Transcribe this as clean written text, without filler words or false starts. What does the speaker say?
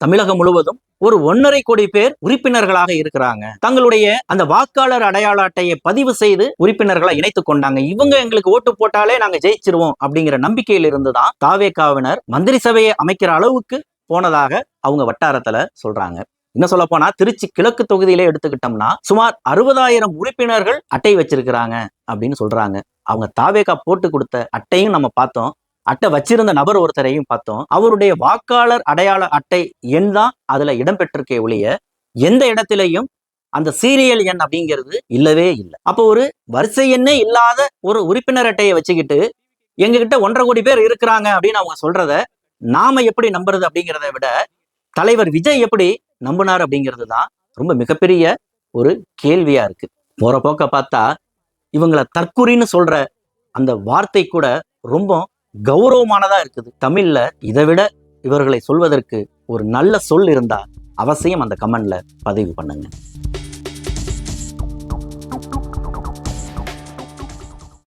தமிழகம் முழுவதும் ஒரு 1.5 கோடி பேர் உறுப்பினர்களாக இருக்கிறாங்க. தங்களுடைய அந்த வாக்காளர் அடையாள அட்டையை பதிவு செய்து உறுப்பினர்களை இணைத்துக் கொண்டாங்க. இவங்க எங்களுக்கு ஓட்டு போட்டாலே நாங்க ஜெயிச்சிருவோம் அப்படிங்கிற நம்பிக்கையில் இருந்துதான் தாவேகாவினர் மந்திரி சபையை அமைக்கிற அளவுக்கு போனதாக அவங்க வட்டாரத்துல சொல்றாங்க. என்ன சொல்ல போனா திருச்சி கிழக்கு தொகுதியிலே எடுத்துக்கிட்டோம்னா சுமார் 60,000 உறுப்பினர்கள் அட்டை வச்சிருக்கிறாங்க அப்படின்னு சொல்றாங்க. அவங்க தாவேகா போட்டு கொடுத்த அட்டையும் நம்ம பார்த்தோம். அட்டை வச்சிருந்த நபர் ஒருத்தரையும் பார்த்தோம். அவருடைய வாக்காளர் அடையாள அட்டை எண் தான் அதுல இடம்பெற்றிருக்கே ஒழிய எந்த இடத்திலையும் அந்த சீரியல் எண் அப்படிங்கிறது இல்லவே இல்லை. அப்போ ஒரு வரிசை எண்ணே இல்லாத ஒரு உறுப்பினர் அட்டையை வச்சுக்கிட்டு எங்ககிட்ட 1.5 கோடி பேர் இருக்கிறாங்க அப்படின்னு அவங்க சொல்றத நாம எப்படி நம்புறது அப்படிங்கிறத விட தலைவர் விஜய் எப்படி நம்பினார் அப்படிங்கிறது தான் ரொம்ப மிகப்பெரிய ஒரு கேள்வியா இருக்கு. போற போக்க பார்த்தா இவங்களை தற்குறின்னு சொல்ற அந்த வார்த்தை கூட ரொம்ப கௌரவமானதா இருக்குது. தமிழ்ல இதை விட இவர்களை சொல்வதற்கு ஒரு நல்ல சொல் இருந்தா அவசியம் அந்த கமெண்ட்ல பதிவு பண்ணுங்க.